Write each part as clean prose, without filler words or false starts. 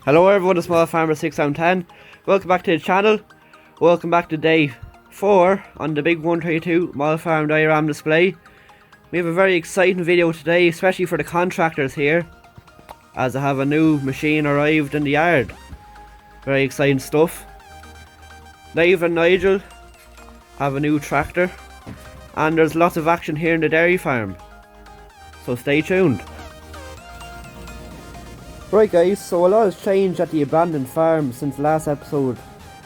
Hello everyone, it's Small Farmer 610. Welcome back to the channel. Welcome back to day 4 on the big 132 Small Farm diorama display. We have a very exciting video today, especially for the contractors here, as I have a new machine arrived in the yard. Very exciting stuff. Dave and Nigel have a new tractor, and there's lots of action here in the dairy farm, so stay tuned. Right guys, so a lot has changed at the abandoned farm since last episode,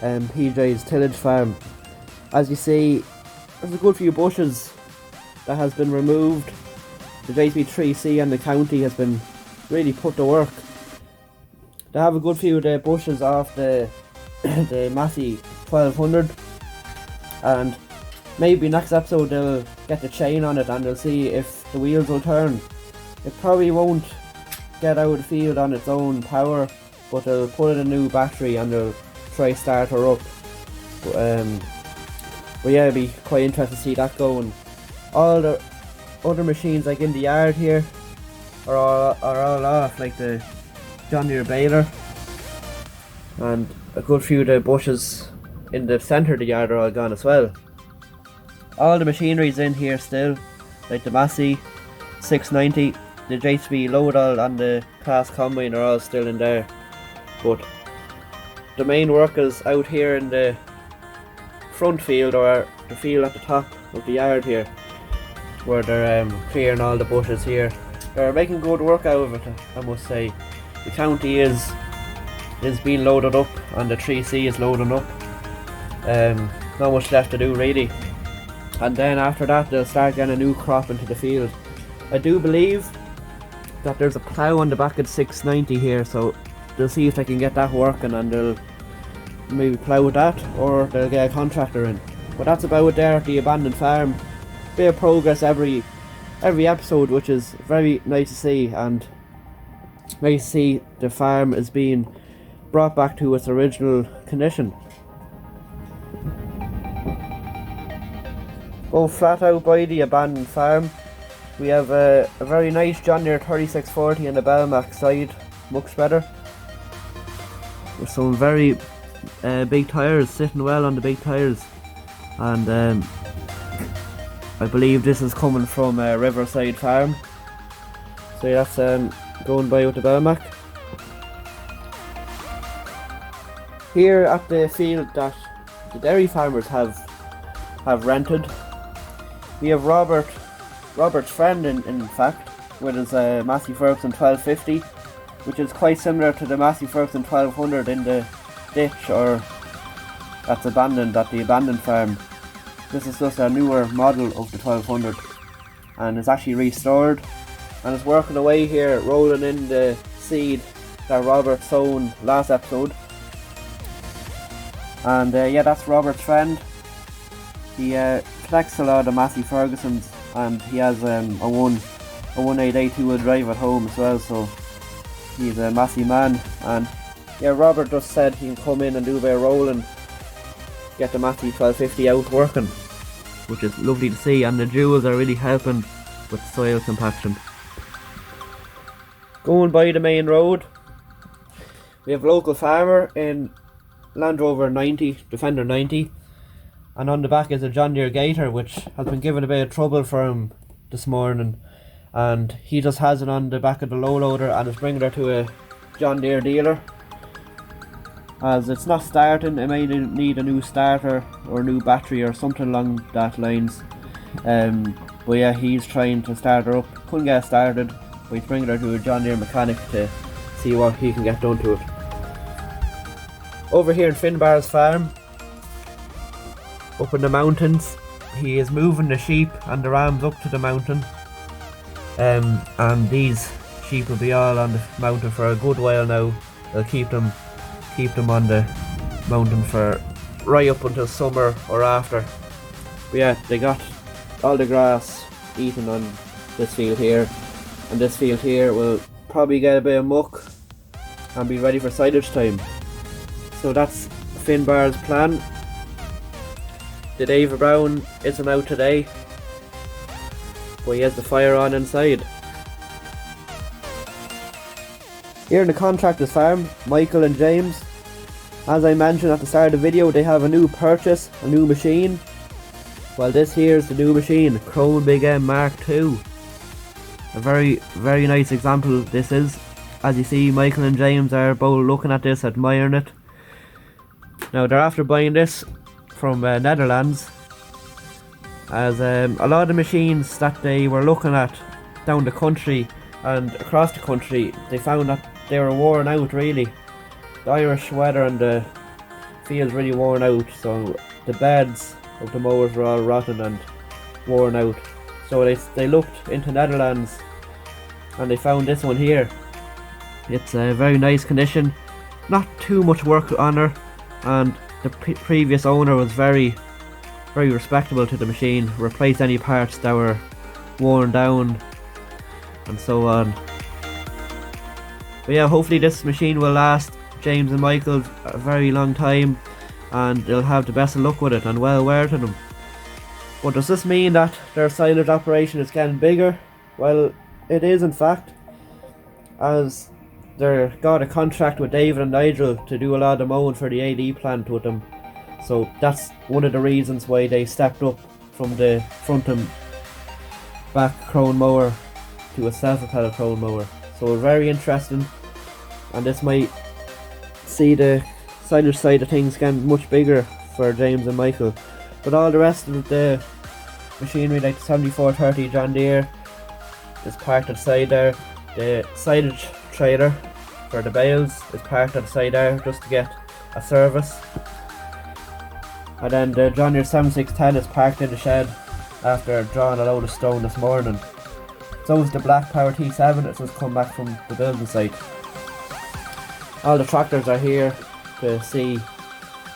PJ's tillage farm. As you see, there's a good few bushes that has been removed. The JP3C and the county has been really put to work. They have a good few of the bushes off the the Massey 1200, and maybe next episode they'll get the chain on it and they'll see if the wheels will turn. It probably won't get out of the field on its own power, but they'll put in a new battery and they'll try start her up. But yeah, it'll be quite interesting to see that going. All the other machines like in the yard here are all off, like the John Deere baler, and a good few of the bushes in the centre of the yard are all gone as well. All the machinery's in here still, like the Massey 690, the JHB Loadall and the Class Combine are all still in there, but the main work is out here in the front field, or the field at the top of the yard here, where they're clearing all the bushes here. They're making good work out of it, I must say. The county is being loaded up and the 3C is loading up. Not much left to do really, and then after that they'll start getting a new crop into the field. I do believe that there's a plough on the back of the 690 here, so they'll see if they can get that working and they'll maybe plough with that, or they'll get a contractor in. But that's about it there at the abandoned farm. Bit of progress every episode, which is very nice to see, and nice to see the farm is being brought back to its original condition. Go flat out by the abandoned farm. We have a very nice John Deere 3640 on the Belmac side muck spreader, with some very big tyres, sitting well on the big tyres, and I believe this is coming from Riverside Farm. So yeah, that's going by with the Belmac. Here at the field that the dairy farmers have rented, we have Robert's friend in fact, with his Massey Ferguson 1250, which is quite similar to the Massey Ferguson 1200 in the ditch, or that's abandoned at the abandoned farm. This is just a newer model of the 1200, and it's actually restored, and it's working away here, rolling in the seed that Robert sown last episode. And yeah, that's Robert's friend. He collects a lot of Massey Fergusons, and he has a 188 2-wheel drive at home as well, so he's a Massey man. And yeah, Robert just said he can come in and do a bit of rolling, get the Massey 1250 out working, which is lovely to see, and the jewels are really helping with soil compaction. Going by the main road, we have a local farmer in Land Rover 90, Defender 90, and on the back is a John Deere Gator, which has been giving a bit of trouble for him this morning, and he just has it on the back of the low loader and is bringing her to a John Deere dealer, as it's not starting. It may need a new starter or a new battery or something along that lines. But yeah, he's trying to start her up, couldn't get it started, but he's bringing her to a John Deere mechanic to see what he can get done to it. Over here in Finbar's farm, up in the mountains, he is moving the sheep and the rams up to the mountain, and these sheep will be all on the mountain for a good while now. They'll keep them on the mountain for right up until summer or after. But yeah, they got all the grass eaten on this field here, and this field here will probably get a bit of muck and be ready for silage time. So that's Finbar's plan. The Dave Brown isn't out today, but he has the fire on inside. Here in the Contractors farm, Michael and James. As I mentioned at the start of the video, they have a new purchase, a new machine. Well, this here is the new machine, Krone Big M Mark II. A very, very nice example this is. As you see, Michael and James are both looking at this, admiring it. Now they're after buying this from Netherlands, as a lot of the machines that they were looking at down the country and across the country, they found that they were worn out really. The Irish weather and the fields really worn out, so the beds of the mowers were all rotten and worn out. So they looked into Netherlands and they found this one here. It's a very nice condition, not too much work on her, and the previous owner was very respectable to the machine, replaced any parts that were worn down and so on. But yeah, hopefully this machine will last James and Michael a very long time and they'll have the best of luck with it and well worth them. But does this mean that their silage operation is getting bigger? Well, it is in fact, as they've got a contract with David and Nigel to do a lot of the mowing for the AD plant with them. So that's one of the reasons why they stepped up from the front and back Krone mower to a self-propelled Krone mower. So very interesting, and this might see the silage side of things getting much bigger for James and Michael. But all the rest of the machinery, like the 7430 John Deere, is parked at the side there. The silage trailer for the bales is parked at the side there just to get a service. And then the John Deere 7610 is parked in the shed after drawing a load of stone this morning. So is the Black Power T7 that's just come back from the building site. All the tractors are here to see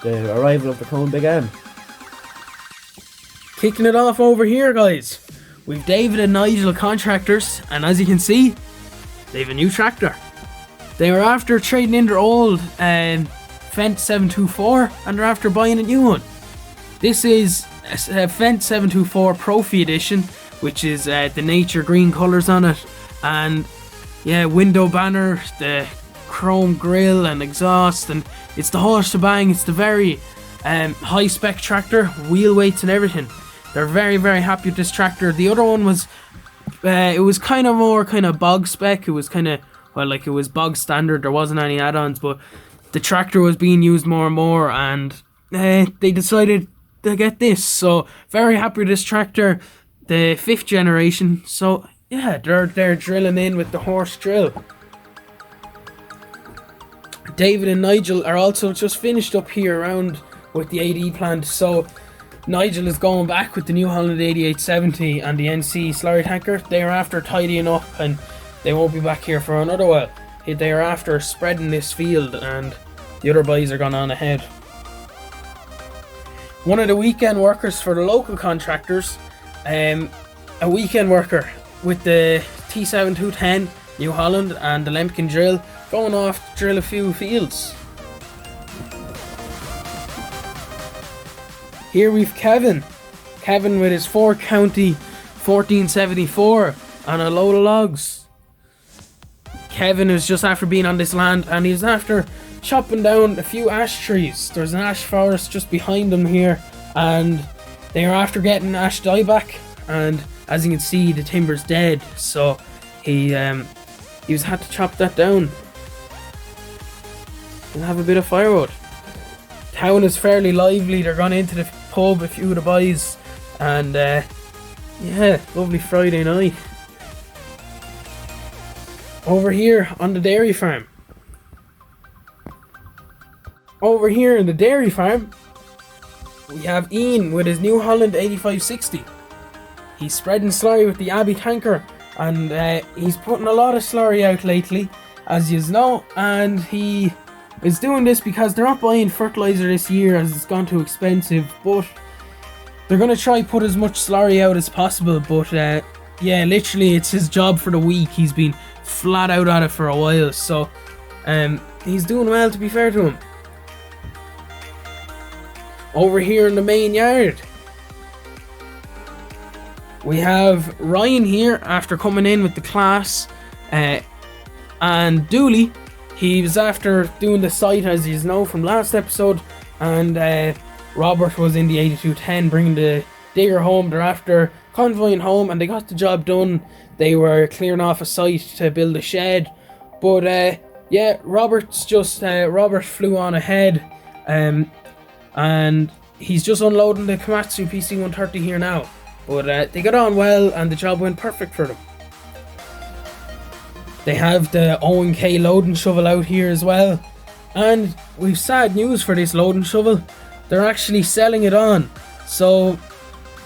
the arrival of the Krone Big M. Kicking it off over here, guys, we've David and Nigel Contractors, and as you can see, they have a new tractor. They were after trading in their old Fendt 724 and they're after buying a new one. This is a Fendt 724 Profi Edition, which is the nature green colours on it, and yeah, window banner, the chrome grille and exhaust, and it's the whole shebang. It's the very high spec tractor, wheel weights and everything. They're very happy with this tractor. The other one was it was kind of more bog spec. It was kind of, well, like, it was bog standard. There wasn't any add-ons, but the tractor was being used more and more, and they decided to get this. So very happy with this tractor, the 5th generation. So yeah, they're drilling in with the horse drill. David and Nigel are also just finished up here around with the AD plant. So Nigel is going back with the New Holland 8870 and the NC slurry tanker. They are after tidying up and they won't be back here for another while. They are after spreading this field, and the other boys are gone on ahead. One of the weekend workers for the local contractors, a weekend worker with the T7210 New Holland and the Lemken drill, going off to drill a few fields. Here we've Kevin with his 4-county 1474 on a load of logs. Kevin is just after being on this land, and he's after chopping down a few ash trees. There's an ash forest just behind him here, and they are after getting ash dieback, and as you can see, the timber's dead, so he was had to chop that down and have a bit of firewood. Town is fairly lively. They're gone into the pub, a few of the boys, and yeah, lovely Friday night. Over here on the dairy farm. Over here in the dairy farm, we have Ian with his New Holland 8560. He's spreading slurry with the Abbey tanker, and he's putting a lot of slurry out lately, as you know, and he is doing this because they're not buying fertilizer this year as it's gone too expensive, but they're going to try put as much slurry out as possible. But yeah, literally it's his job for the week. He's been flat out at it for a while, so he's doing well, to be fair to him. Over here in the main yard, we have Ryan here after coming in with the class, and Dooley he was after doing the site, as you know from last episode, and Robert was in the 8210 bringing the digger home. They're after convoying home, and they got the job done. They were clearing off a site to build a shed, but yeah, Robert flew on ahead, and he's just unloading the Komatsu PC130 here now. But they got on well, and the job went perfect for them. They have the O&K loading shovel out here as well, and we've sad news for this loading shovel. They're actually selling it on. So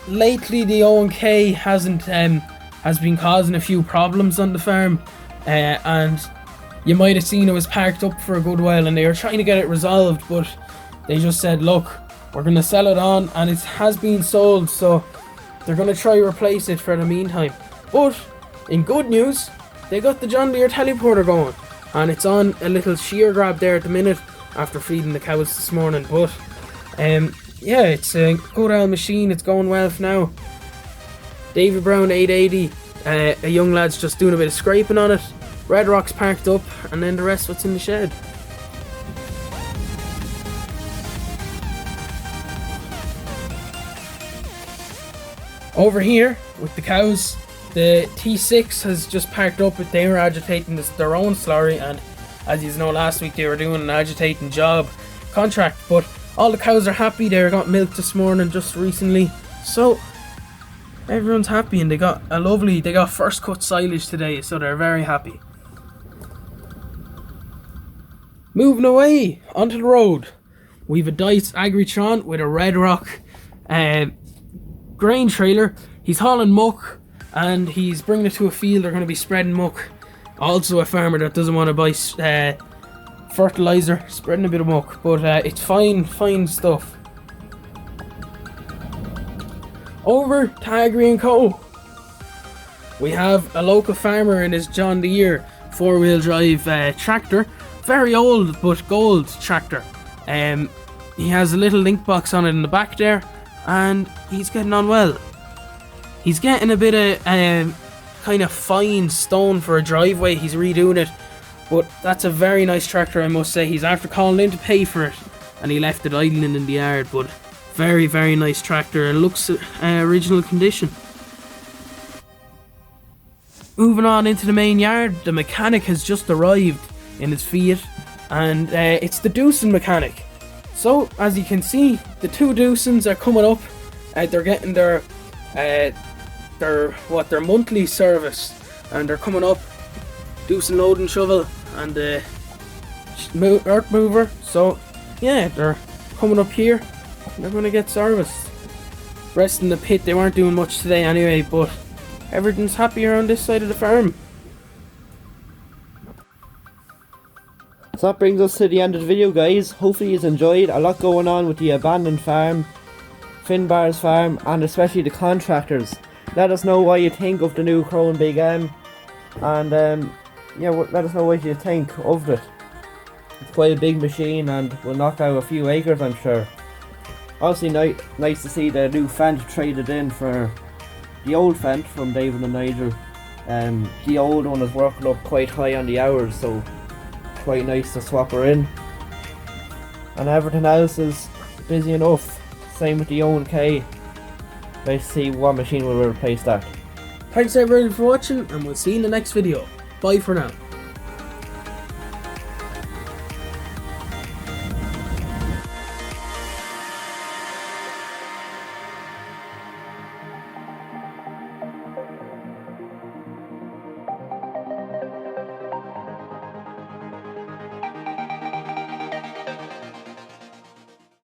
lately the O&K has been causing a few problems on the farm, and you might have seen it was parked up for a good while, and they were trying to get it resolved, but they just said, look, we're going to sell it on, and it has been sold, so they're going to try to replace it for the meantime. But in good news, they got the John Deere teleporter going, and it's on a little shear grab there at the minute after feeding the cows this morning. But yeah, it's a good old machine. It's going well for now. David Brown 880, a young lad's just doing a bit of scraping on it. Red Rock's parked up, and then the rest what's in the shed. Over here with the cows, the T6 has just parked up, but they were agitating their own slurry, and as you know, last week they were doing an agitating job contract, but all the cows are happy. They got milked this morning just recently, so everyone's happy, and they got first cut silage today, so they're very happy. Moving away onto the road, we've a Dice Agritron with a Red Rock grain trailer. He's hauling muck, and he's bringing it to a field. They're going to be spreading muck. Also a farmer that doesn't want to buy fertilizer, spreading a bit of muck, but it's fine stuff. Over to Agri & Co. We have a local farmer in his John Deere 4-wheel drive tractor. Very old but gold tractor. He has a little link box on it in the back there, and he's getting on well. He's getting a bit of kind of fine stone for a driveway. He's redoing it, but that's a very nice tractor, I must say. He's after calling in to pay for it, and he left it idling in the yard, but very, very nice tractor, and looks original condition. Moving on into the main yard, the mechanic has just arrived in his Fiat, and it's the Doosan mechanic. So as you can see, the two Doosans are coming up. They're getting their monthly service, and they're coming up. Doosan loading shovel and the earth mover. So yeah, they're coming up here, and they're going to get serviced. Rest in the pit, they weren't doing much today anyway, but everything's happy around this side of the farm. So that brings us to the end of the video, guys. Hopefully you've enjoyed. A lot going on with the abandoned farm, Finbar's farm, and especially the contractors. Let us know what you think of the new Krone Big M, and yeah, let us know what you think of it. It's quite a big machine, and will knock out a few acres, I'm sure. Also nice to see the new Fendt traded in for the old Fendt from David and Nigel. The old one is working up quite high on the hours, so quite nice to swap her in. And everything else is busy enough. Same with the O&K. Let's see what machine will replace that. Thanks everybody for watching, and we'll see you in the next video. Bye for now.